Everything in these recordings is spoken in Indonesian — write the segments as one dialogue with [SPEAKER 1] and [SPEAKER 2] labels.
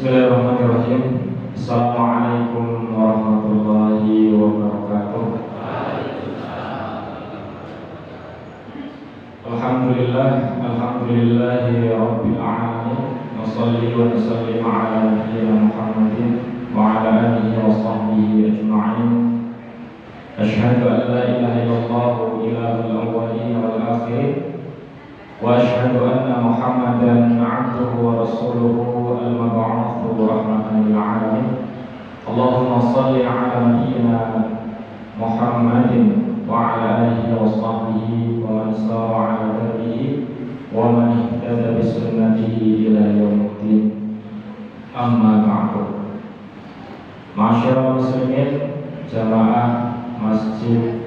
[SPEAKER 1] Bismillahirrahmanirrahim. Assalamualaikum warahmatullahi wabarakatuh. Alhamdulillahi rabbil alamin. Wassalli wa nusallim ala nabiyyina Muhammadin wa ala alihi wa sahbihi ajma'in. Asyhadu an la ilaha illallah ilahul awwalin wal akhirin. Wa asyhadu anna Muhammadan 'abduhu wa rasuluhu al-mab'uutsu rahmatan lil 'alamin. Allahumma shalli 'ala nabiyyina Muhammadin wa 'ala alihi wa sahbihi wa man sara 'ala hadihi wa man ihtada bi sunnatihi ila yaumiddin. Amma ba'du. Ma'asyiral muslimin, jamaah Masjid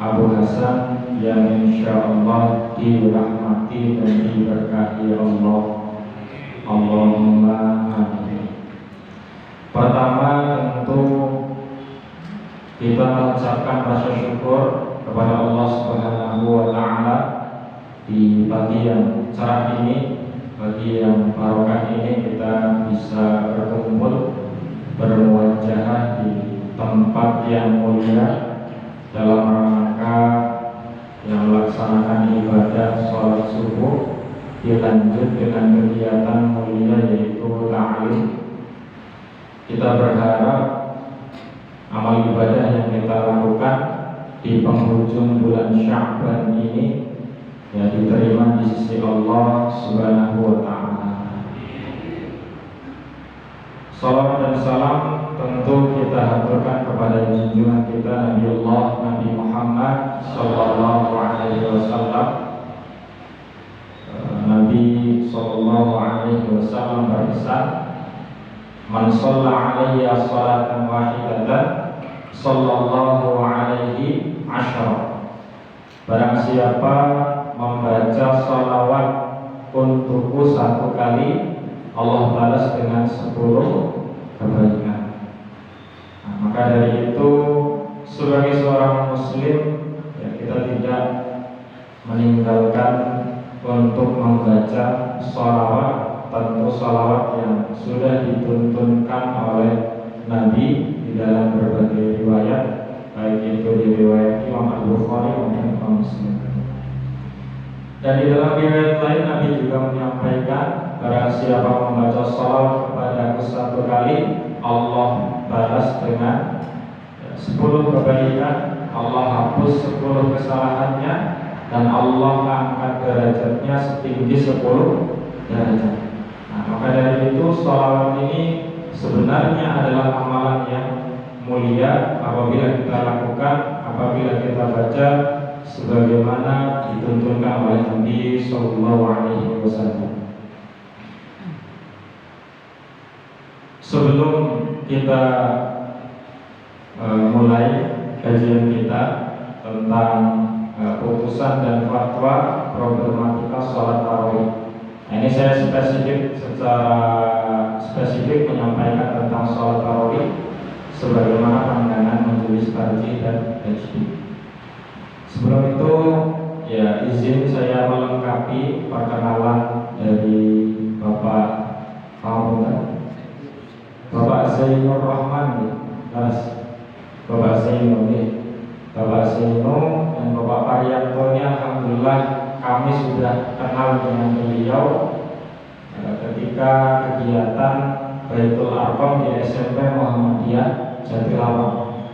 [SPEAKER 1] Abu Hasan yang insyaallah dirahmati dan diberkahi Allah. Allahumma amin. Pertama tentu kita mengucapkan rasa syukur kepada Allah Subhanahu wa taala di pagi yang cerah ini, pagi yang barokah ini kita bisa berkumpul bermuajahah di tempat yang mulia dalam rangka yang melaksanakan ibadah sholat subuh, dilanjut dengan kegiatan mulia yaitu ta'lim. Kita berharap amal ibadah yang kita lakukan di penghujung bulan Sya'ban ini ya diterima di sisi Allah Subhanahu wa taala. Salam dan salam tentu kita haturkan kepada junjungan kita Nabi Muhammad sallallahu alaihi wasallam. Nabi sallallahu alaihi wasallam berpesan, "Man shalla 'alayya shalatan wahidatan sallallahu alaihi asyara." Barang siapa membaca shalawat untukku satu kali, Allah balas dengan 10 kebaikan. Maka dari itu sebagai seorang muslim ya, kita tidak meninggalkan untuk membaca sholawat, tentu sholawat yang sudah dituntunkan oleh Nabi di dalam berbagai riwayat, baik itu di riwayat Imam Al-Bukhari maupun Imam Muslim. Dan di dalam riwayat lain Nabi juga menyampaikan, barang siapa membaca sholawat kepadaku satu kali, Allah balas dengan 10 kebaikan, Allah hapus 10 kesalahannya, dan Allah angkat derajatnya setinggi 10 derajat. Maka dari itu sholawat ini sebenarnya adalah amalan yang mulia apabila kita lakukan, apabila kita baca sebagaimana dituntunkan oleh Nabi sallallahu alaihi wasallam. Sebelum kita mulai kajian kita tentang putusan dan fatwa problematika sholat tarawih, ini saya secara spesifik menyampaikan tentang sholat tarawih sebagaimana pandangan majelis tarjih dan tajdid. Sebelum itu ya izin saya melengkapi perkenalan dari Bapak Zainur Rahman, Bapak Zainur dan Bapak Parianto ini alhamdulillah kami sudah kenal dengan beliau ketika kegiatan Baitul Arqam di SMP Muhammadiyah Jatilawang.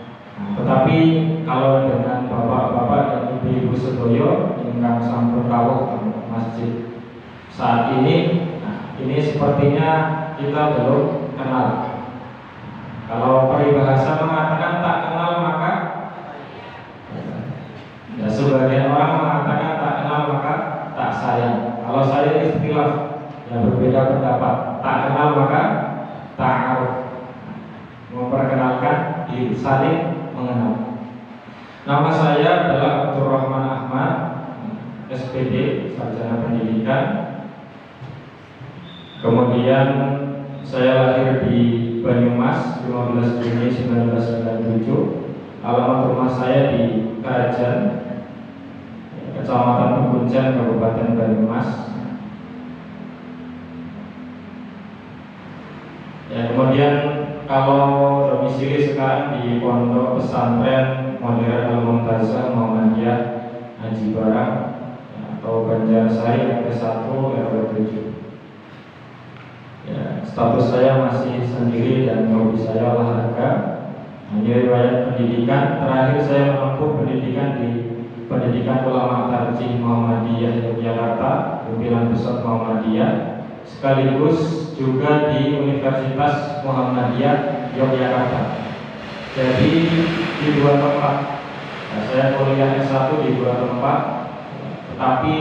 [SPEAKER 1] Tetapi kalau dengan bapak-bapak dan ibu-ibu sedoyo ingkang sampun rawuh masjid saat ini, ini sepertinya kita belum kenal. Kalau peribahasa mengatakan tak kenal maka ya, sebagian orang mengatakan tak kenal maka tak sayang. Kalau saya istilah yang berbeda pendapat, tak kenal maka tak aruf, memperkenalkan diri, saling mengenal. Nama saya adalah Abdurrahman Ahmad, SPD, Sarjana Pendidikan. Kemudian saya lahir di Banyumas 15 Juni 1997. Alamat rumah saya di Kerajan, Kecamatan Pegunjan, Kabupaten Banyumas. Ya, kemudian kalau domisili sekarang di Pondok Pesantren Modern Al-Muntazah Muhammadiyah Haji Barang, ya, atau Banjarsari RT1 RW7. Ya, status saya masih sendiri dan hobi saya olahraga. Ini riwayat pendidikan. Terakhir saya menempuh pendidikan di Pendidikan Ulama Tarjih Muhammadiyah Yogyakarta, pimpinan pusat Muhammadiyah, sekaligus juga di Universitas Muhammadiyah Yogyakarta. Jadi di dua tempat. Nah, saya kuliah S1 di dua tempat, tetapi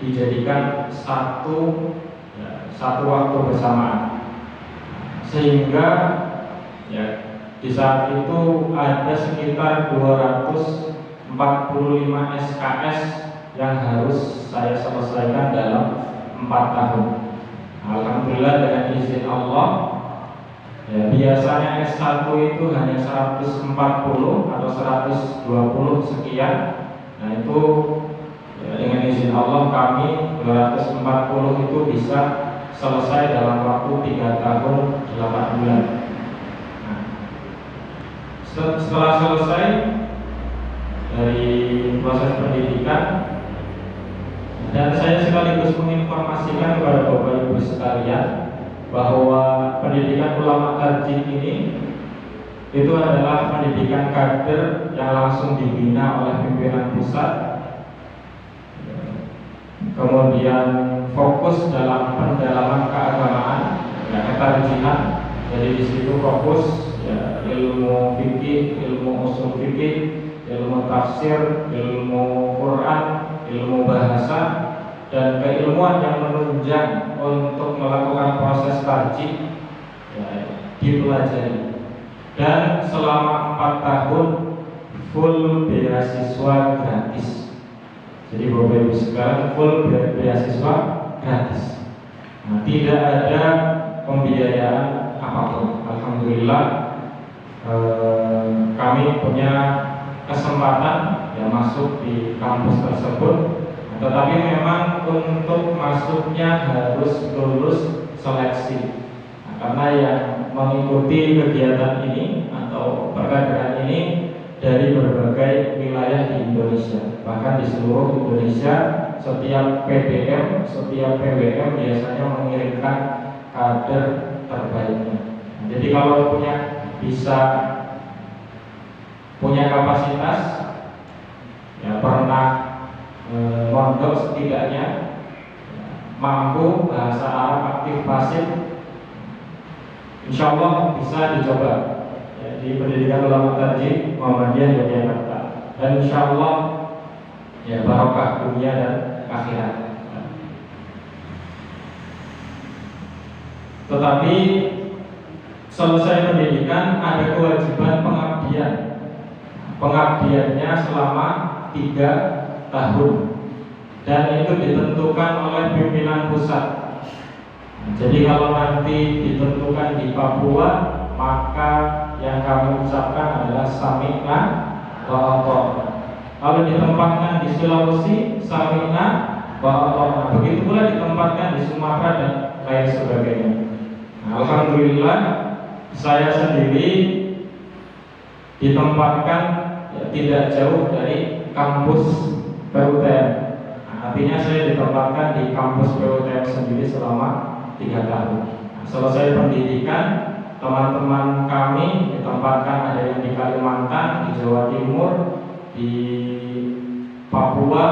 [SPEAKER 1] dijadikan satu waktu bersamaan, sehingga ya, di saat itu ada sekitar 245 SKS yang harus saya selesaikan dalam 4 tahun. Alhamdulillah dengan izin Allah, ya, biasanya S1 itu hanya 140 atau 120 sekian. Nah itu ya, dengan izin Allah kami 240 itu bisa selesai dalam waktu 3 tahun 8 bulan. Nah, setelah selesai dari proses pendidikan, dan saya sekaligus menginformasikan kepada Bapak Ibu sekalian bahwa pendidikan ulama tarjih ini itu adalah pendidikan kader yang langsung dibina oleh pimpinan pusat, kemudian fokus dalam pendalaman keagamaan, ya, ketarjihan. Jadi di situ fokus ya, ilmu fikih, ilmu usul fikih, ilmu tafsir, ilmu Quran, ilmu bahasa, dan keilmuan yang menunjang untuk melakukan proses tarjih ya, dipelajari. Dan selama 4 tahun full beasiswa gratis. Jadi Bapak Ibu sekalian, full beasiswa gratis. Nah, tidak ada pembiayaan apapun. Alhamdulillah kami punya kesempatan ya masuk di kampus tersebut. Tetapi memang untuk masuknya harus lulus seleksi. Nah, karena yang mengikuti kegiatan ini atau perkaderan ini dari berbagai wilayah di Indonesia, bahkan di seluruh Indonesia, setiap PDM, setiap PWM biasanya mengirimkan kader terbaiknya. Nah, jadi kalau punya kapasitas, ya pernah mondok setidaknya, mampu bahasa Arab aktif pasif, insya Allah bisa dicoba ya, di Pendidikan Ulama Tarjih Muhammadiyah Yogyakarta, dan insya Allah ya barokah dunia dan akhirat. Tetapi selesai pendidikan ada kewajiban pengabdian. Pengabdiannya selama 3 tahun, dan itu ditentukan oleh pimpinan pusat. Jadi kalau nanti ditentukan di Papua, maka yang kami ucapkan adalah sami'na wa ata'na. Kalau ditempatkan di Sulawesi, sami'na wa ata'na. Begitu pula ditempatkan di Sumatera dan lain sebagainya. Nah, alhamdulillah saya sendiri ditempatkan ya, tidak jauh dari kampus PUTM. Nah, artinya saya ditempatkan di kampus PUTM sendiri selama 3 tahun. Nah, selesai pendidikan, teman-teman kami ditempatkan, ada yang di Kalimantan, di Jawa Timur, di Papua,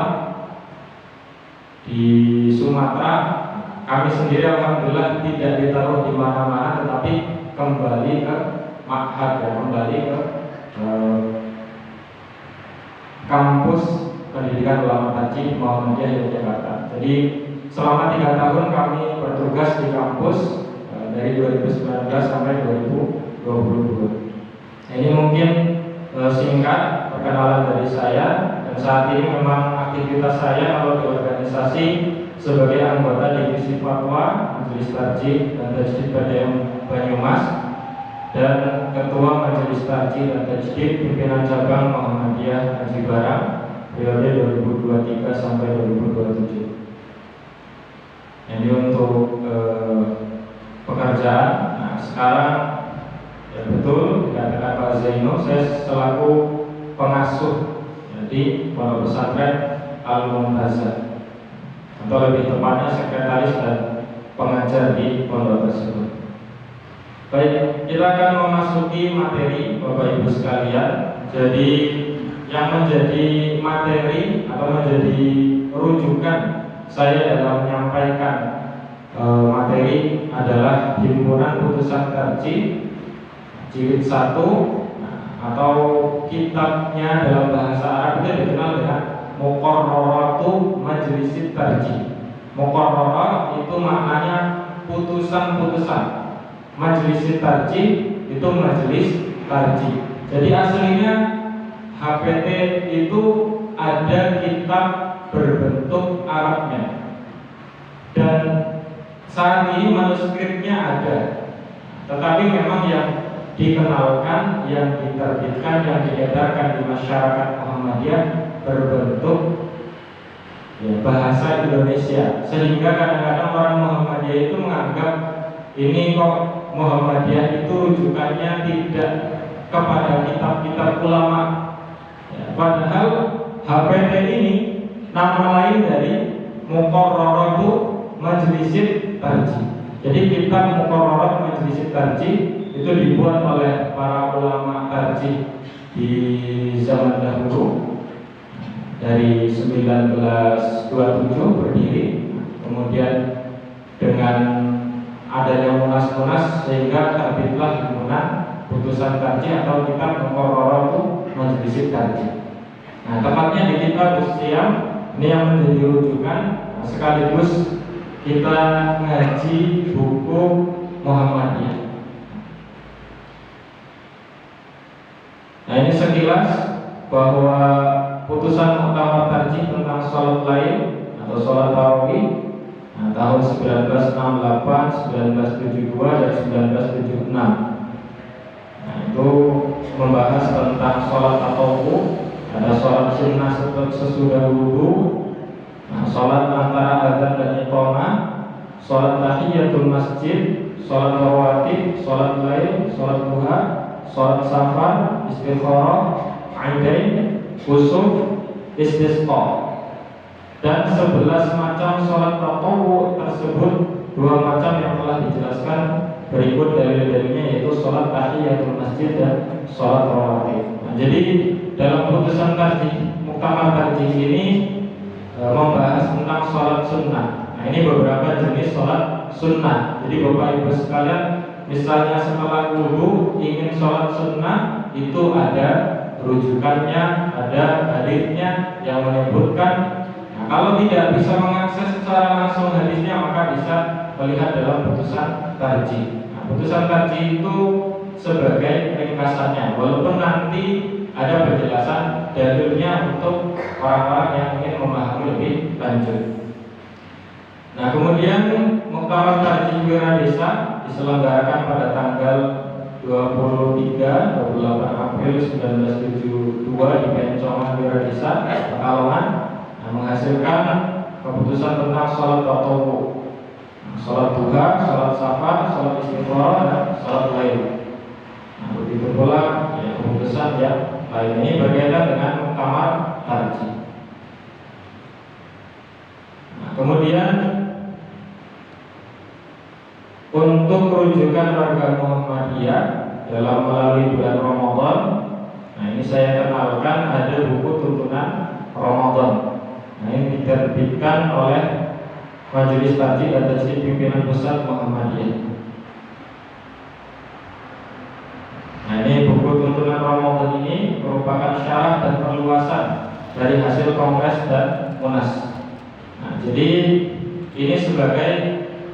[SPEAKER 1] di Sumatera. Kami sendiri alhamdulillah tidak ditaruh di mana-mana, tetapi kembali ke ma'had, ya, kembali ke kampus Pendidikan Ulama Tarjih Muhammadiyah Yogyakarta. Jadi selama 3 tahun kami bertugas di kampus dari 2019 sampai 2022. Ini mungkin singkat perkenalan dari saya. Dan saat ini memang aktivitas saya kalau di organisasi sebagai anggota divisi fatwa, majelis tarjih dan tajdid PDM Banyumas, dan ketua majelis tarjih dan tajdid pimpinan cabang Muhammadiyah Haji Barang periode 2023 sampai 2027. Ini untuk pekerjaan. Nah, sekarang ya betul dikatakan Pak Zaino, saya selaku pengasuh di Pondok Pesantren Al-Muntazah, atau lebih tepatnya sekretaris dan pengajar di pondok tersebut. Baik, kita akan memasuki materi Bapak Ibu sekalian. Jadi yang menjadi materi atau menjadi rujukan saya dalam menyampaikan materi adalah himpunan putusan tarjih jilid 1, atau kitabnya dalam bahasa Arab itu dikenal dengan Muqarraratu Majlisit Tarjih. Muqarrarah itu maknanya putusan-putusan, Majlisit Tarjih itu majelis tarjih. Jadi aslinya HPT itu ada kitab berbentuk Arabnya, dan saat ini manuskripnya ada, tetapi memang yang dikenalkan, yang diterbitkan, yang diedarkan di masyarakat Muhammadiyah berbentuk bahasa Indonesia, sehingga kadang-kadang orang Muhammadiyah itu menganggap ini kok Muhammadiyah itu rujukannya tidak kepada kitab-kitab ulama. Padahal HPT ini nama lain dari Muqarraratu Majlisit Tarjih. Jadi kitab Muqarraratu Majlisit Tarjih itu dibuat oleh para ulama tarjih di zaman dahulu dari 1927 berdiri, kemudian dengan adanya munas-munas sehingga terbitlah himpunan putusan tarjih atau kitab Muqarraratu Majlisit Tarjih. Nah, tepatnya di kitab Usyam ini yang menjadi rujukan, sekaligus kita ngaji buku Muhammadiyah. Nah, ini sekilas bahwa putusan muktamar tarjih tentang sholat lain atau sholat tarawih tahun 1968, 1972 dan 1976. Nah, itu membahas tentang sholat tatawwu, ada sholat sunnah sesudah wudu, sholat antara adzan dan iqamah, sholat tahiyatul masjid, sholat rawatib, sholat lail, sholat duha, sholat safar, istikharah, aidain, khusuf, istisqa, dan 11 macam sholat tatawwu tersebut, 2 macam yang telah dijelaskan berikut dalil-dalilnya, yaitu sholat tahiyatul masjid dan sholat rawatib. Nah, jadi dalam putusan tarjih muktamar tarjih ini membahas tentang sholat sunnah. Nah, ini beberapa jenis sholat sunnah. Jadi Bapak Ibu sekalian, misalnya setelah wudu ingin sholat sunnah, itu ada rujukannya, ada hadisnya yang menyebutkan. Nah, kalau tidak bisa mengakses secara langsung hadisnya, maka bisa melihat dalam putusan tarjih. Nah, putusan tarjih itu sebagai ringkasannya, walaupun nanti ada penjelasan dalilnya untuk orang-orang yang ingin memahami lebih lanjut. Nah, kemudian muktamar tarjih Wiradesa diselenggarakan pada tanggal 23-28 April 1972 di Pencongan Wiradesa, Pekalongan, menghasilkan keputusan tentang sholat tatawwu, sholat duha, sholat safar, sholat istikharah, dan sholat lail. Nah, begitu pula keputusan yang lain ini berkaitan dengan muktamar tarjih. Nah, kemudian untuk rujukan warga Muhammadiyah dalam melalui bulan Ramadan, nah ini saya kenalkan ada buku tuntunan Ramadan. Nah, ini diterbitkan oleh Majelis Tarjih dan Tajwid Pimpinan Pusat Muhammadiyah. Nah, ini buku tuntunan Ramadan ini merupakan syarah dan perluasan dari hasil kongres dan munas. Nah, jadi ini sebagai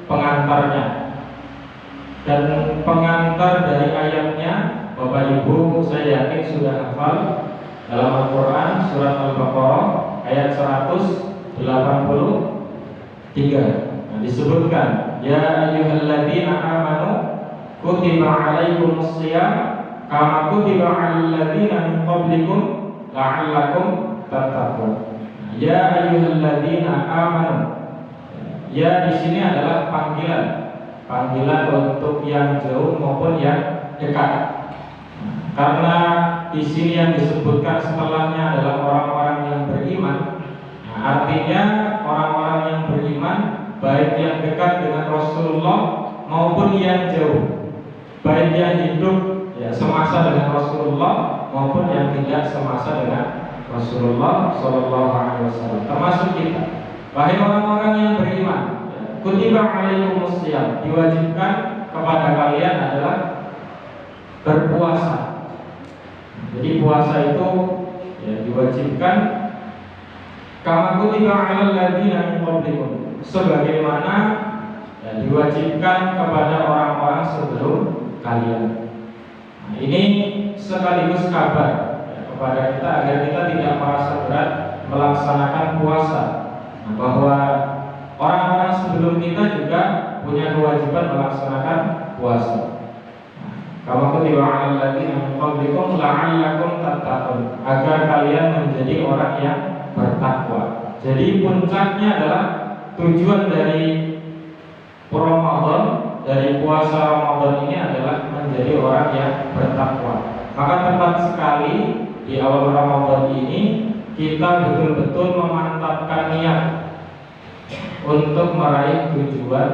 [SPEAKER 1] pengantarnya, dan pengantar dari ayatnya Bapak Ibu saya yakin sudah hafal dalam Al-Quran surat Al-Baqarah ayat 183. Nah, disebutkan ya ayyuhalladzina amanu kutiba alaikumus shiyam kama kutiba 'alal ladzina min qablikum la'allakum tattaqun. Ya ayyuhalladzina amanu, ya di sini adalah panggilan panggilan untuk yang jauh maupun yang dekat. Karena di sini yang disebutkan setelahnya adalah orang-orang yang beriman. Artinya orang-orang yang beriman baik yang dekat dengan Rasulullah maupun yang jauh, baik yang hidup semasa dengan Rasulullah maupun yang tidak semasa dengan Rasulullah Shallallahu Alaihi Wasallam, termasuk kita. Wahai orang-orang yang beriman, kutiba alaikumusiyam, diwajibkan kepada kalian adalah berpuasa. Jadi puasa itu diwajibkan kama kutiba alal ladzina min qablikum, sebagaimana diwajibkan kepada orang-orang sebelum kalian. Ini sekaligus kabar kepada kita agar kita tidak merasa berat melaksanakan puasa, bahwa orang-orang sebelum kita juga punya kewajiban melaksanakan puasa. Kama kutiba 'alal ladzina min qablikum la'allakum tattaqun, agar kalian menjadi orang yang bertakwa. Jadi puncaknya adalah tujuan dari Ramadan, dari puasa Ramadan ini adalah menjadi orang yang bertakwa. Maka tepat sekali di awal Ramadan ini kita betul-betul memantapkan niat untuk meraih tujuan,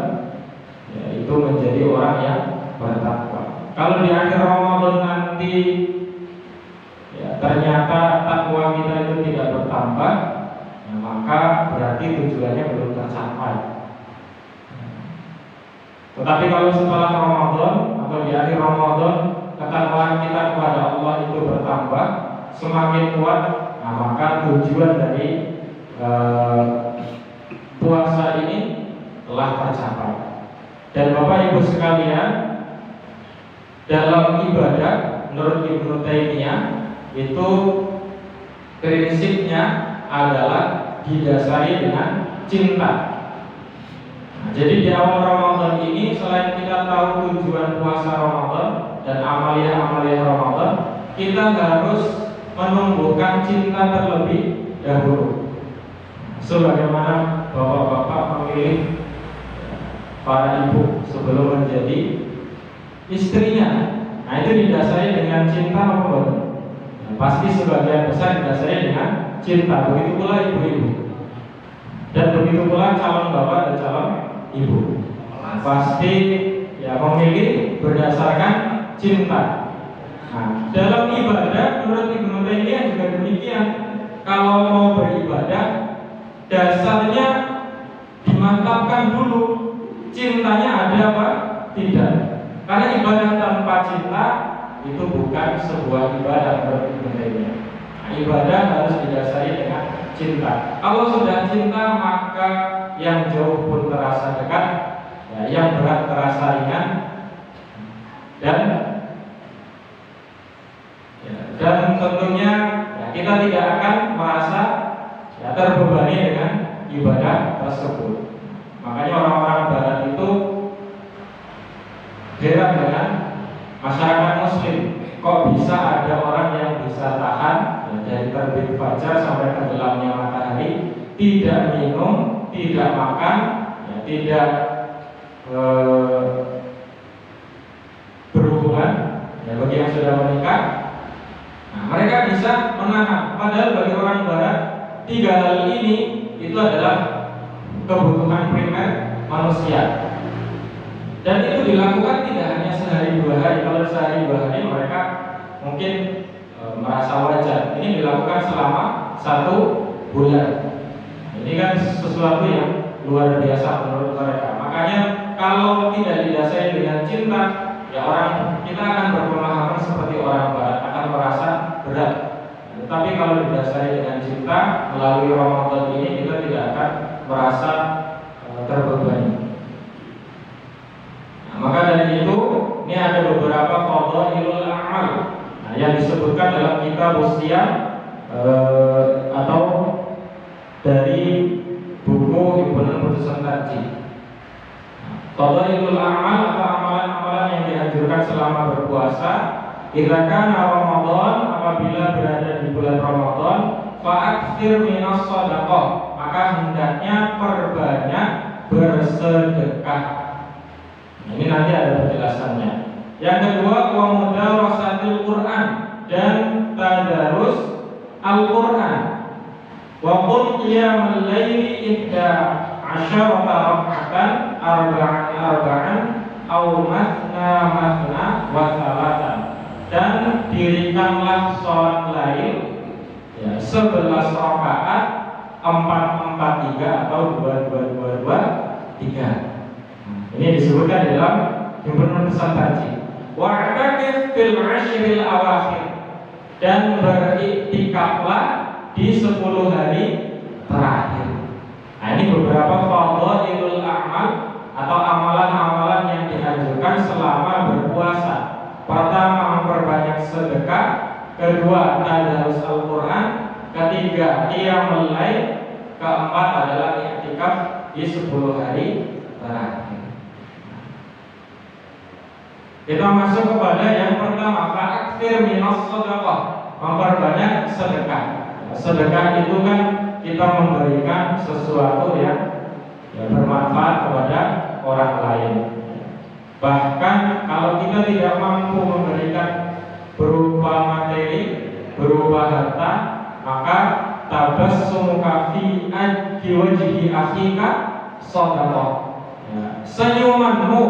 [SPEAKER 1] yaitu menjadi orang yang bertakwa. Kalau di akhir Ramadan nanti ternyata takwa kita itu tidak bertambah, maka berarti tujuannya belum tercapai. Tetapi kalau setelah Ramadan atau di akhir Ramadan ketakwaan kita kepada Allah itu bertambah, semakin kuat, maka tujuan dari puasa ini telah tercapai. Dan Bapak Ibu sekalian, dalam ibadah menurut Ibnu Taimiyah itu prinsipnya adalah didasari dengan cinta. Jadi di awal Ramadan ini selain kita tahu tujuan puasa Ramadan dan amalia-amalia Ramadan, kita harus menumbuhkan cinta terlebih dahulu. Sebagaimana bapak-bapak memilih para ibu sebelum menjadi istrinya. Nah, itu didasari dengan cinta maupun pasti sebagian besar didasari dengan cinta. Begitu pula ibu-ibu, dan begitu pula calon bapak dan calon ibu, pasti memilih berdasarkan cinta. Nah, dalam ibadah menurut Ibnu Taimiyah juga demikian. Kalau mau beribadah, dasarnya dimantapkan dulu, cintanya ada apa? Tidak. Karena ibadah tanpa cinta itu bukan sebuah ibadah menurut Ibnu Taimiyah. Nah, ibadah harus didasari dengan cinta. Kalau sudah cinta, maka yang jauh pun terasa dekat, yang berat terasa ringan, dan tentunya kita tidak akan merasa terbebani dengan ibadah tersebut. Makanya orang-orang Barat itu heran dengan masyarakat Muslim, kok bisa ada orang yang bisa tahan dari terbit fajar sampai tenggelamnya matahari, tidak minum, tidak makan, tidak berhubungan, bagi yang sudah menikah. Nah, mereka bisa menahan. Padahal bagi orang Barat, tiga hal ini itu adalah kebutuhan primer manusia. Dan itu dilakukan tidak hanya sehari dua hari. Kalau sehari dua hari mereka mungkin merasa wajar. Ini dilakukan selama 1 bulan. Ini kan sesuatu yang luar biasa menurut mereka. Makanya kalau tidak didasari dengan cinta, kita akan berpemahaman seperti orang Barat, akan merasa berat. Tetapi kalau didasari dengan cinta, melalui Ramadan ini kita tidak akan merasa terbebani. Maka dari itu, ini ada beberapa fadhailul a'mal yang disebutkan dalam kitab Shiyam atau dari buku Himpunan Putusan Tarjih. Fadhailul a'mal atau amalan-amalan yang dianjurkan selama berpuasa. Idza kana Ramadan, apabila berada di bulan Ramadan, fa'aktsir minas shadaqah, maka hendaknya perbanyak bersedekah. Nah, ini nanti ada penjelasannya. Yang kedua, wa mudarasatil Quran, dan tadarus Al-Quran. Wa qul qiyamul laili ihda asyarata rak'atan arba'an aw mathna wa thalathan. Dan dirikanlah sholat lail 11 rakaat 4-4-3 atau 2-2-2-2-3. Ini disebutkan di dalam himpunan pesan haji. Wa'takif fil 'ashril awakhir, dan beriktikaflah di 10 hari terakhir. Nah, ini beberapa fadhailul a'mal atau amalan-amalan yang dianjurkan selama berpuasa. Pertama, memperbanyak sedekah. Kedua, tadarus Al-Quran. Ketiga, qiyamul lail. Keempat adalah i'tikaf di 10 hari terakhir. Kita masuk kepada yang pertama, fa'aktsir minas shadaqah, memperbanyak sedekah. Sedekah itu kan kita memberikan sesuatu yang bermanfaat kepada orang lain. Bahkan kalau kita tidak mampu memberikan berupa materi, berupa harta, maka tabassumuka fi wajhi akhika shadaqah. Senyumanmu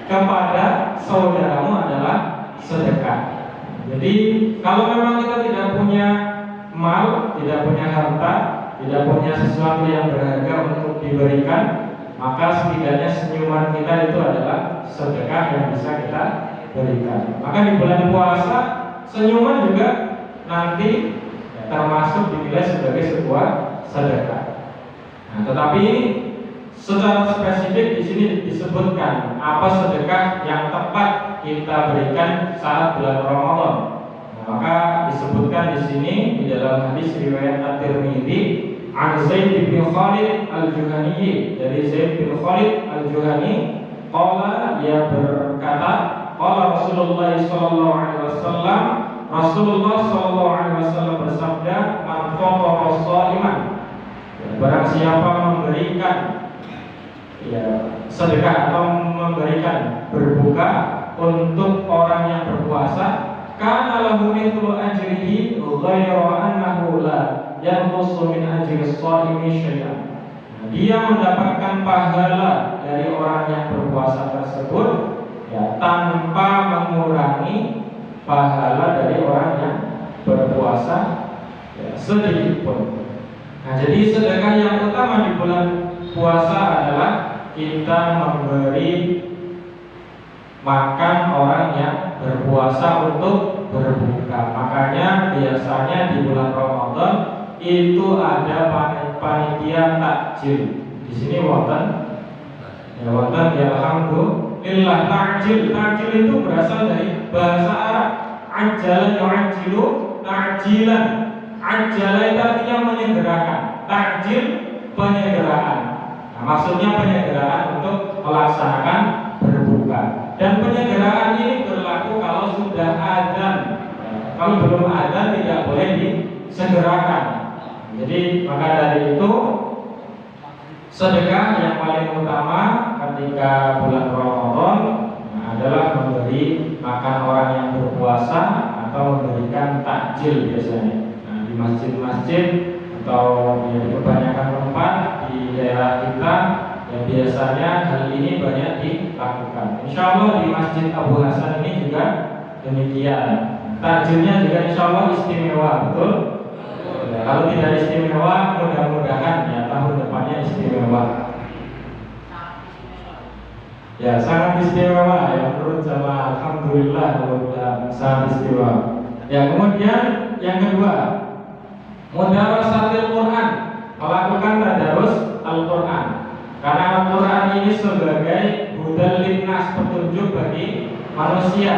[SPEAKER 1] kepada saudaramu adalah sedekah. Jadi kalau memang kita tidak punya mal, tidak punya harta, tidak punya sesuatu yang berharga untuk diberikan, maka setidaknya senyuman kita itu adalah sedekah yang bisa kita berikan. Maka di bulan puasa senyuman juga nanti termasuk dinilai sebagai sebuah sedekah. Nah, tetapi secara spesifik di sini disebutkan apa sedekah yang tepat kita berikan saat bulan Ramadan. Nah, maka disebutkan di sini di dalam hadis riwayat At-Tirmidzi an Zaid bin Khalid Al-Juhani, dari Zaid bin Khalid Al-Juhani, qala, dia berkata, qala Rasulullah sallallahu alaihi wasallam, Rasulullah sallallahu alaihi wasallam bersabda, man faṭara sha'iman, barang siapa memberikan sedekah atau memberikan berbuka untuk orang yang berpuasa, kana lahu mithlu ajrihi ghayra annahu la yanqusu min ajri shaimi syai'an. Dia mendapatkan pahala dari orang yang berpuasa tersebut tanpa mengurangi pahala dari orang yang berpuasa sedikit pun. Nah, jadi sedekah yang utama di bulan puasa adalah kita memberi makan orang yang berpuasa untuk berbuka. Makanya biasanya di bulan Ramadan itu ada panitia takjil. Di sini wonten alhamdulillah takjil. Takjil itu berasal dari bahasa Arab. Ajjalan yu'ajjilu ta'jilan. Ajjala itu artinya menyegerakan. Takjil penyederaan. Nah, maksudnya penyederaan untuk melaksanakan berbuka. Dan penyederaan ini berlaku kalau sudah adzan. Kalau belum adzan tidak boleh disegerakan. Jadi maka dari itu sedekah yang paling utama ketika bulan Ramadan adalah memberi makan orang yang berpuasa atau memberikan takjil biasanya. Nah, di masjid-masjid atau di kebanyakan tempat di daerah kita yang biasanya hal ini banyak dilakukan. Insya Allah di Masjid Abu Hasan ini juga demikian. Takjilnya juga insya Allah istimewa, betul? Kalau tidak istimewa, mudah-mudahan ya tahun depannya istimewa. Ya, sangat istimewa ya menurut jamaah. Alhamdulillah, sangat istimewa. Ya, kemudian yang kedua, mudarasatil Quran, melakukan tadarus Al-Quran. Karena Al-Quran ini sebagai hudal linnas, petunjuk bagi manusia.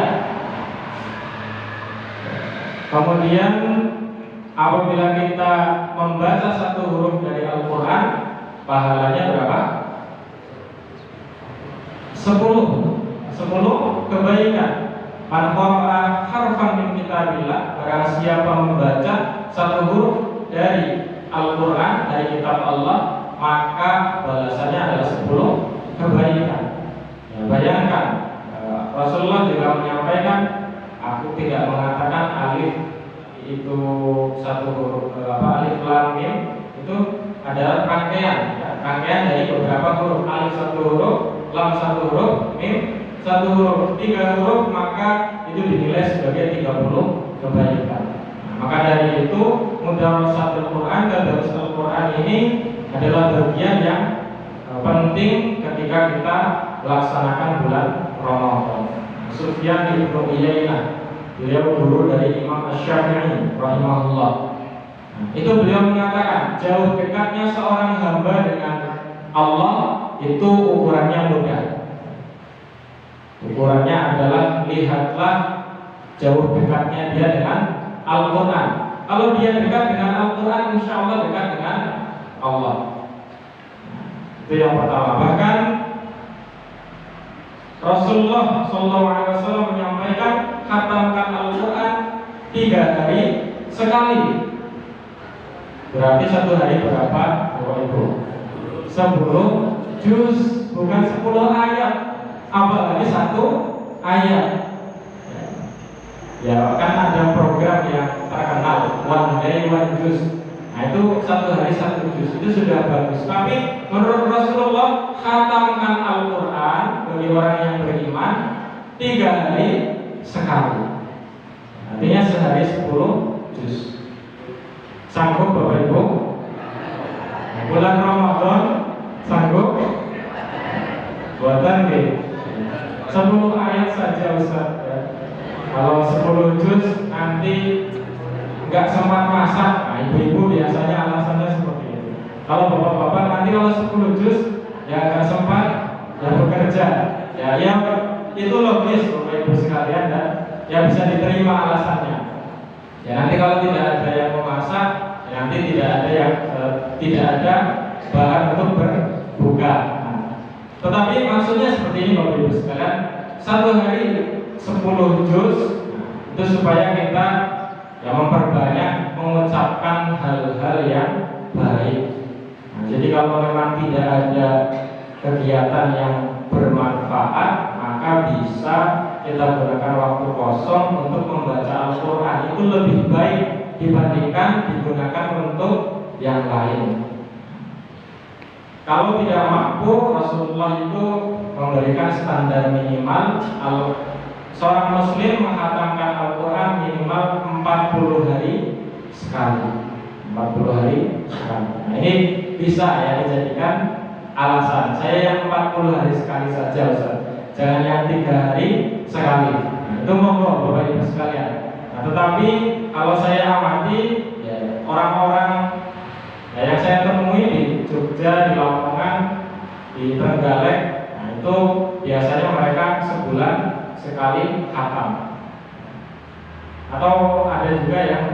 [SPEAKER 1] Kemudian apabila kita membaca satu huruf dari Al-Quran, pahalanya berapa? 10 kebaikan. Man qara'a harfan min kitabillah, barang siapa membaca satu huruf dari Al-Quran, dari kitab Allah, maka balasannya adalah 10 kebaikan. Ya, Bayangkan Rasulullah juga menyampaikan, aku tidak mengatakan alif itu satu huruf alif lam mim itu adalah rangkaian, ya, rangkaian dari beberapa huruf. Alif satu huruf, lam satu huruf, mim satu huruf, 3 huruf, maka itu dinilai sebagai 30 kebaikan. Maka dari itu Mudarasatul Quran dan Darussul Quran ini adalah bagian yang penting ketika kita melaksanakan bulan Ramadan. Sufyan bin Uyainah, beliau guru dari Imam Asy-Syafi'i rahimahullah. Itu beliau mengatakan, jauh dekatnya seorang hamba dengan Allah itu ukurannya mudah. Ukurannya adalah lihatlah jauh dekatnya dia dengan Al-Quran. Kalau dia dekat dengan Al-Quran, insya Allah dekat dengan Allah. Itu yang pertama. Bahkan Rasulullah SAW menyampaikan, khatamkan Al-Quran 3 hari sekali. Berarti 1 hari berapa, Bapak Ibu? 10 juz, bukan 10 ayat. Apalagi 1 ayat. Ya kan ada program yang terkenal, One Day One Juz. Nah itu 1 hari 1 juz, itu sudah bagus. Tapi menurut Rasulullah, khatamkan Al-Quran bagi orang yang beriman 3 hari sekali. Artinya sehari 10 juz. Sanggup Bapak Ibu? Bulan Ramadan sanggup? Buatan deh 10 ayat saja Ustaz ya. Kalau 10 juz nanti nggak sempat masak. Nah, ibu-ibu biasanya alasannya seperti itu. Kalau bapak-bapak nanti kalau 10 juz ya nggak sempat ya bekerja. Ya itu logis Bapak Ibu sekalian dan ya bisa diterima alasannya. Ya nanti kalau tidak ada yang memasak, ya nanti tidak ada bahan untuk berbuka. Nah, tetapi maksudnya seperti ini Bapak Ibu sekalian, 1 hari 10 juz itu supaya kita ya memperbanyak mengucapkan hal-hal yang baik. Nah, jadi kalau memang tidak ada kegiatan yang bermanfaat, maka bisa kita gunakan waktu kosong untuk membaca Al-Quran. Itu lebih baik dibandingkan digunakan untuk yang lain. Kalau tidak mampu, Rasulullah itu memberikan standar minimal. Seorang muslim menghatamkan Al-Quran minimal 40 hari sekali. 40 hari sekali. Nah, ini bisa ya dijadikan alasan. Saya yang 40 hari sekali saja Ustaz. Jangan yang 3 hari sekali. Nah, itu monggo Bapak Ibu sekalian. Nah, tetapi kalau saya amati ya, orang-orang ya, yang saya temui di Jogja, di Lamongan, di Trenggalek, nah itu biasanya mereka sebulan sekali khatam. Atau ada juga yang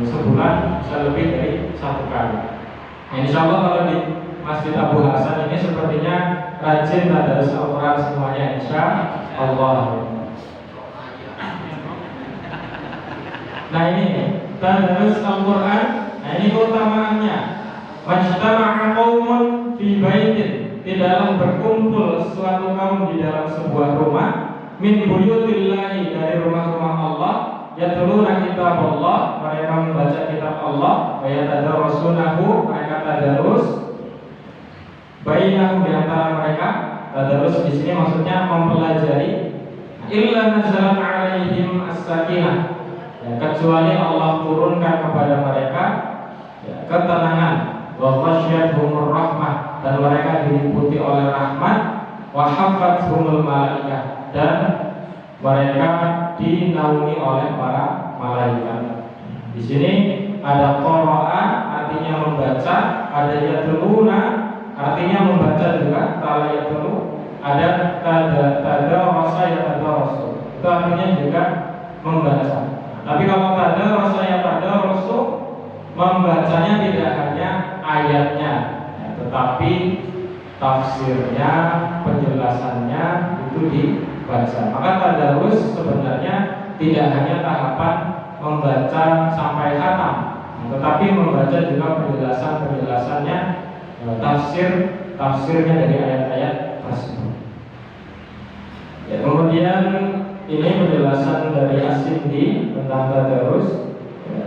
[SPEAKER 1] sebulan bisa lebih dari 1 kali. Nah, insya Allah kalau di Masjid Abu Hasan ini sepertinya rajin tadarus Al-Quran semuanya insya Allah. Nah ini tadarus Al-Quran. Nah ini keutamaannya. Majtama'a qaumun fi baitin, tidaklah berkumpul suatu kaum di dalam sebuah rumah, min buyutillahi, dari rumah-rumah Allah, yatluna kitab Allah, mereka membaca kitab Allah, wa yatadarrasunahu, mereka tadarus bainahum, di antara mereka. Tadarus di sini maksudnya mempelajari. Illa nazalat alaihim as-sakinah, ya, kecuali Allah turunkan kepada mereka ya, ketenangan. Wa ghasyiyatuhumur rahmah, dan mereka diliputi oleh rahmat. Wa hafathumul malaikah, dan mereka dinaungi oleh para malaikat. Di sini ada qara'a artinya membaca, ada yatluna artinya membaca juga, tala yatlu, ada tadarasa yatadarasu, itu artinya juga membaca. Tapi kalau tadarasa yatadarasu, membacanya tidak hanya ayatnya ya, tetapi tafsirnya, penjelasannya itu dibaca. Maka tadarus sebenarnya tidak hanya tahapan membaca sampai khatam, tetapi membaca juga penjelasannya, tafsirnya dari ayat-ayat tersebut. penjelasan dari As-Sindi tentang tadarus. Ya.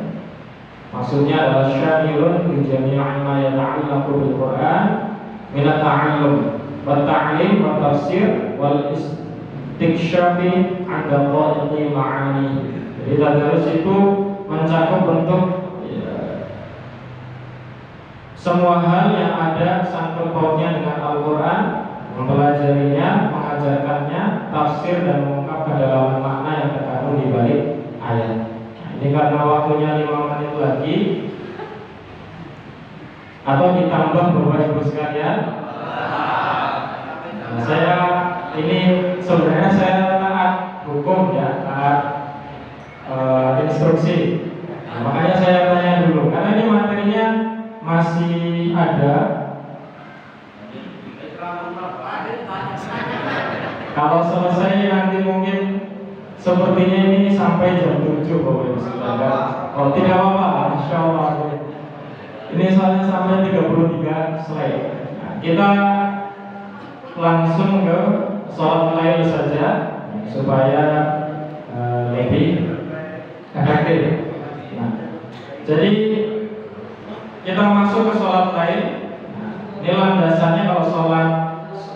[SPEAKER 1] Maksudnya adalah syamilun li jami'i ma yata'allaqu bil Qur'an min at-ta'allum wa ta'lim wa tafsir wal istikshafi 'an daqaiqi ma'ani. Jadi tadarus itu mencakup bentuk semua hal yang ada sangkut pautnya dengan Al-Quran, mempelajarinya, mengajarkannya, tafsir dan mengungkap kedalaman makna yang terkandung di balik ayat. Nah, ini karena waktunya 5 menit lagi, atau ditambah Bapak Ibu sekalian. Nah, saya ini sebenarnya saya taat hukum ya, taat instruksi. Nah, makanya saya tanya dulu, karena ini materinya masih ada. Kalau selesai nanti mungkin sepertinya ini sampai jam 7 Bapak Ibu sekalian. Oh tidak apa-apa, Insya Allah. Ini soalnya sampai 33 slide. Nah, kita langsung ke sholat lail saja supaya lebih efektif. Nah, jadi kita masuk ke sholat lain. Nah, ini landasannya kalau sholat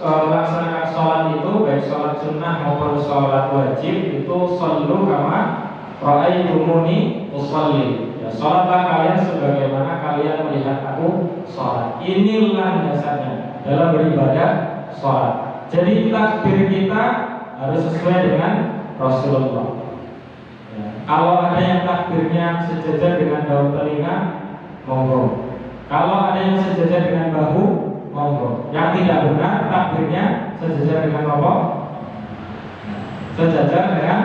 [SPEAKER 1] melaksanakan sholat itu baik sholat sunnah maupun sholat wajib itu shollu kama ra'aitumuni usolli. Ya, sholatlah kalian sebagaimana kalian melihat aku sholat. Ini landasannya dalam beribadah sholat. Jadi takbir kita harus sesuai dengan Rasulullah. Ya, kalau ada yang takbirnya sejajar dengan daun telinga, monggo. Kalau ada yang sejajar dengan bahu, monggo. Yang tidak benar takbirnya sejajar dengan apa? Sejajar dengan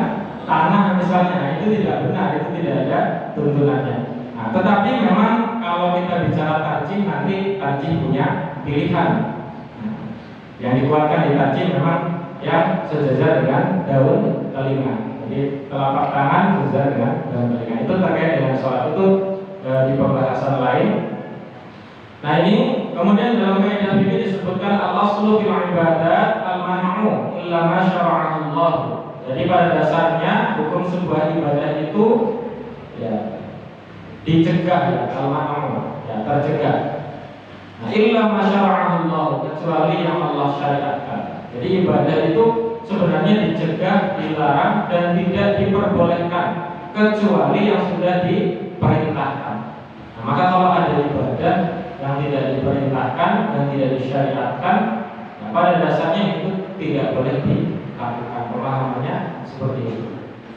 [SPEAKER 1] tanah misalnya. Nah, itu tidak benar, itu tidak ada tuntunannya. Nah, tetapi memang kalau kita bicara tarjih, nanti tarjih punya pilihan. Nah, yang dikeluarkan di tarjih memang yang sejajar dengan daun telinga. Jadi telapak tangan sejajar dengan daun telinga. Itu terkait dengan sholat itu di pembahasan lain. Nah ini kemudian dalam kaidah ini disebutkan al-aslu fil ibadat al-man'u illa ma syara'ahu Allah. Jadi pada dasarnya hukum sebuah ibadah itu ya dicegah ya, al-man'u ya tercegah. Nah illa ma syara'ahu Allah, kecuali yang Allah syariatkan. Jadi ibadah itu sebenarnya dicegah, dilarang dan tidak diperbolehkan kecuali yang sudah diperintahkan. Nah, maka kalau ada ibadah yang tidak diperintahkan dan tidak disyariatkan, nah, pada dasarnya itu tidak boleh dilakukan. Pemahamannya seperti itu.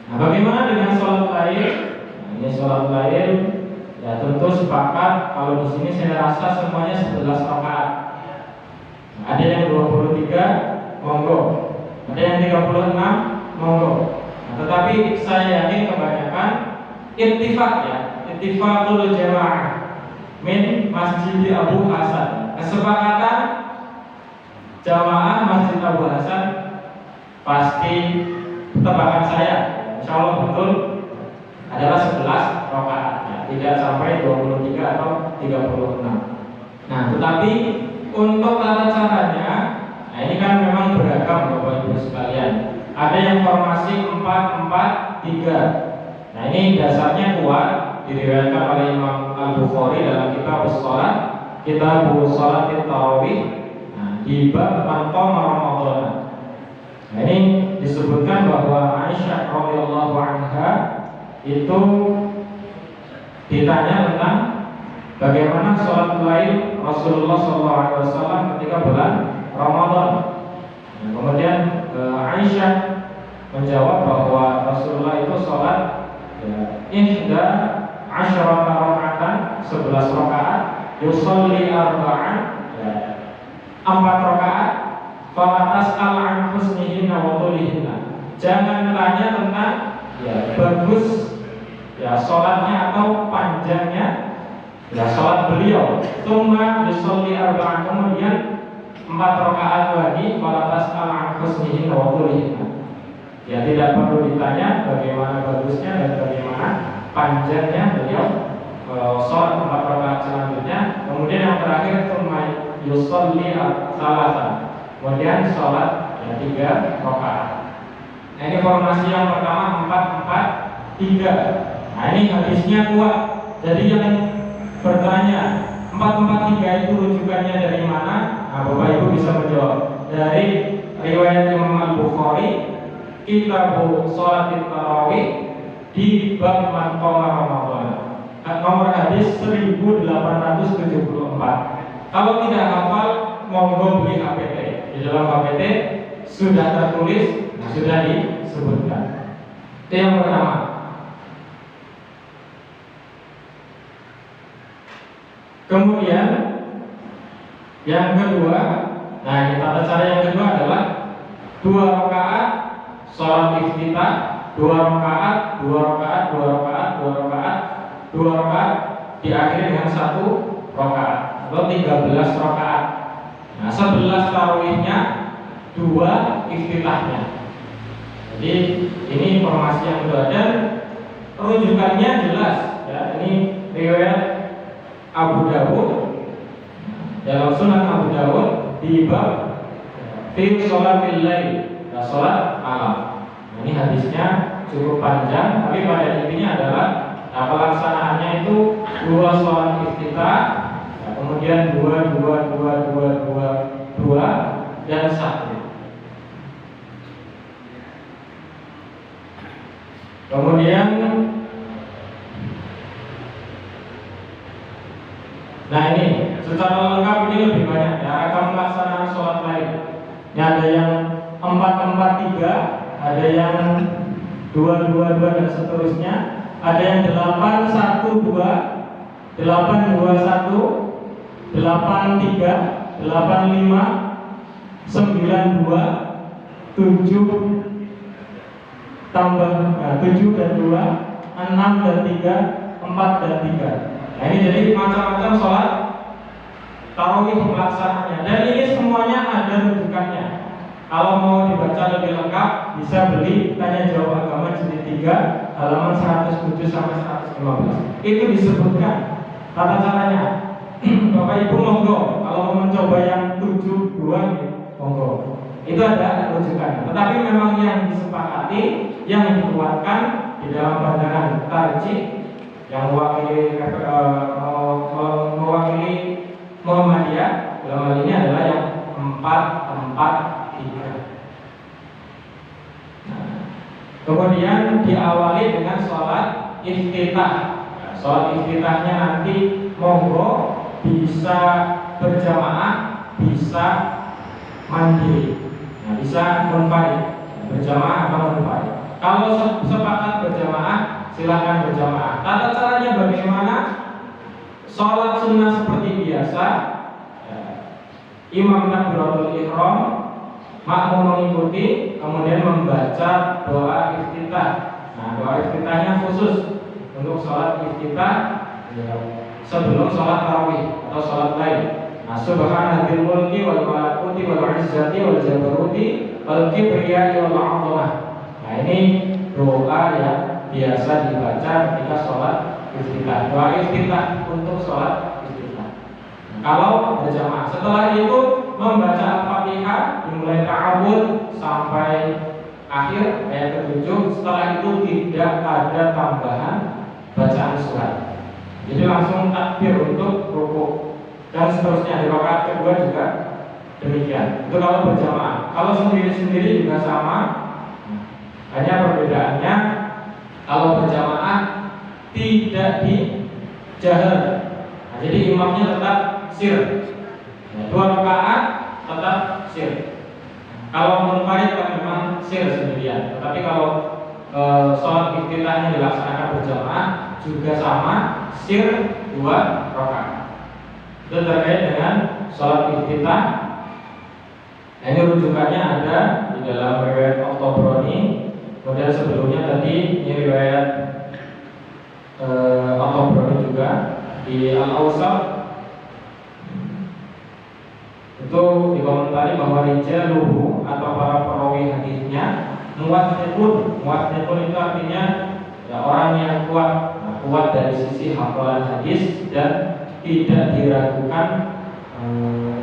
[SPEAKER 1] Nah, bagaimana dengan sholat lail? Nah, ini sholat lail ya tentu sepakat kalau di sini saya rasa semuanya 11 rakaat. Nah, ada yang 23, monggo. Ada yang 36, monggo. Nah, tetapi saya yakin kebanyakan ittifaq ya, ittifaqul jamaah min Masjid Abu Hasan. Kesepakatan jamaah Masjid Abu Hasan pasti tebakan saya, insya Allah betul adalah 11 rakaat ya, tidak sampai 23 atau 36. Nah, tetapi untuk tata caranya, nah ini kan memang beragam Bapak Ibu sekalian. Ada yang formasi 4-4-3. Nah ini dasarnya kuat, diriwayatkan oleh Imam Al-Bukhari dalam kitab Shalat, kitab Shalat Tarawih. Nah, di bab Qom Ramadan. Nah ini disebutkan bahwa Aisyah radhiyallahu anha itu ditanya tentang bagaimana sholat lail Rasulullah SAW ketika bulan Ramadan. Nah, kemudian Aisyah menjawab bahwa Rasulullah itu sholat ihda asyarata raka'atan 11 rakaat yusolli arba'an 4 rakaat fala tas'al an husnihinna wa tulihinna. Jangan tanya tentang bagus sholatnya atau panjangnya sholat beliau. Tsumma yusolli arba'an, kemudian 4 rakaat lagi fala tas'al an husnihinna wa tulihinna. Ya tidak perlu ditanya bagaimana bagusnya dan bagaimana panjangnya beliau sholat 4 rakaat selanjutnya. Kemudian yang terakhir tsumma yusolli salatan, kemudian sholat 3 rakaat. Nah, ini formasi yang pertama 4-4-3. Nah, ini hadisnya kuat. Jadi yang bertanya 4-4-3 itu rujukannya dari mana? Nah, Bapak Ibu bisa menjawab dari riwayat Imam Al-Bukhari, Kitab Shalat Tarawih di bab Man Qoma Ramadan. Nomor hadis 1874. Kalau tidak hafal, monggo beli HPT. Di dalam HPT sudah tertulis, sudah disebutkan. Itu yang pertama. Kemudian yang kedua, nah kita cara yang kedua adalah 2 rakaat sholat iftitah, 2 rakaat, 2 rakaat, 2 rakaat, 2 rakaat, 2 rakaat diakhiri dengan 1 rakaat atau 13 rakaat. Nah, 11 tarawihnya, 2 iftitahnya. Jadi ini informasi yang kedua dan rujukannya jelas ya. Ini riwayat Abu Dawud, dalam Sunan Abu Dawud di bab fi sholatil lail, sholat malam. Ini hadisnya cukup panjang, tapi pada intinya adalah pelaksanaannya itu 2 sholat iftitah, kemudian 2 dan 1. Kemudian nah ini secara lengkap ini lebih banyak ya akan pelaksanaan sholat lain. Ini ada yang 4-4-3, ada yang 2-2-2 dan seterusnya, ada yang 8-1-2, 8-2-1, 8-3, 8-5, 9-2, tambah 7 dan 2, 6 dan 3, 4 dan 3. Nah, ini jadi macam-macam sholat tarawih pelaksanaannya. Dan ini semuanya ada rujukannya. Kalau mau dibaca lebih lengkap, bisa beli Tanya Jawab Agama jilid 3 halaman 107 sampai 115. Itu disebutkan tata caranya. Bapak Ibu monggo, kalau mau mencoba yang 7-2 monggo. Itu ada rujukannya. Tetapi memang yang disepakati, yang dikuatkan di dalam pandangan tarjih yang mewakili Muhammadiyah dalam hal ini adalah yang 4-4-3. Kemudian diawali dengan sholat iftitah. Sholat iftitahnya nanti monggo bisa berjamaah, bisa mandiri, bisa munfarid, berjamaah atau munfarid. Kalau sepakat berjamaah, silakan berjamaah. Tata caranya bagaimana? Sholat sunnah seperti biasa, imam takbiratul ihram, makmum mengikuti, kemudian membaca doa iftitah. Nah, doa iftitahnya khusus untuk sholat iftitah sebelum sholat tarawih atau sholat lain. Nah, subhanadzil mulki wal malakuti wal izzati wal jabaruti wal kibriyai wal 'azamah. Nah, ini doa yang biasa dibaca ketika sholat iftitah. Doa iftitah untuk sholat iftitah. Nah, kalau berjamaah, setelah itu membaca Al-Fatihah dimulai ta'awud sampai akhir ayat ke-7. Setelah itu tidak ada tambahan bacaan surat. Jadi langsung takbir untuk rukuk dan seterusnya. Di rakaat kedua juga demikian. Itu kalau berjamaah. Kalau sendiri-sendiri juga sama. Hanya perbedaannya kalau berjamaah tidak dijahar. Nah, jadi imamnya tetap sir. 2 rakaat tetap sir. Kalau munfarid kan memang sir sendirian. Tetapi kalau sholat iftitahnya dilaksanakan berjamaah juga sama, sir 2 rakaat. Itu terkait dengan sholat iftitah. Nah, ini rujukannya ada di dalam riwayat At-Tabrani. Kemudian sebelumnya tadi ini riwayat At-Tabrani juga di Al-Awsat. Itu dikomentari bahwa rijaluhu atau para perawi hadisnya muwathiqun. Muwathiqun itu artinya ya, orang yang kuat. Nah, kuat dari sisi hafalan hadis dan tidak diragukan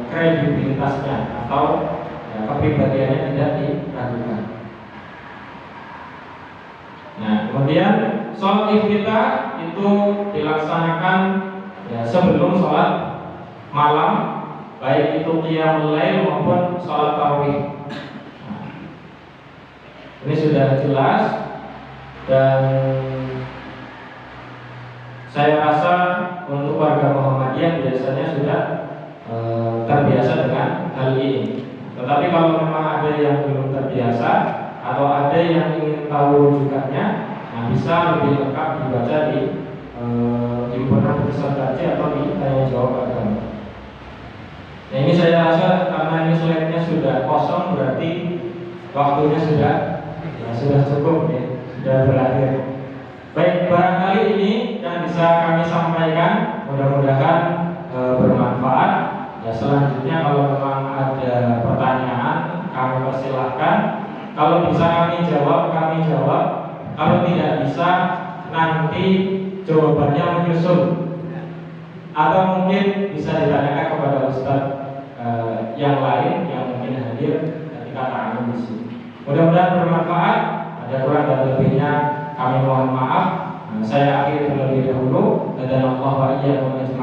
[SPEAKER 1] kredibilitasnya atau ya, kepribadiannya tidak diragukan. kemudian sholat iftitah itu dilaksanakan ya, sebelum sholat malam, baik itu qiyamul lail maupun sholat tarawih. Ini sudah jelas, dan saya rasa untuk warga Muhammadiyah biasanya sudah terbiasa dengan hal ini. Tetapi kalau memang ada yang belum terbiasa atau ada yang ingin tahu rujukannya, nah bisa lebih lengkap dibaca di himpunan putusan kaji atau di tanya jawab agama. Nah ini saya rasa karena ini slide-nya sudah kosong, berarti waktunya sudah cukup ya, sudah berakhir. Baik, barangkali ini yang bisa kami sampaikan, mudah-mudahan bermanfaat. Ya, selanjutnya kalau memang ada pertanyaan, kami persilahkan. Kalau bisa kami jawab. Kalau tidak bisa, nanti jawabannya menyusul. Atau mungkin bisa ditanyakan kepada Ustadz yang lain yang mungkin hadir ketika kami di sini. Mudah-mudahan bermanfaat. Ada kurang dan lebihnya kami mohon maaf. Saya akhiri terlebih dahulu. Dan Allah wa iyyakum ajmain.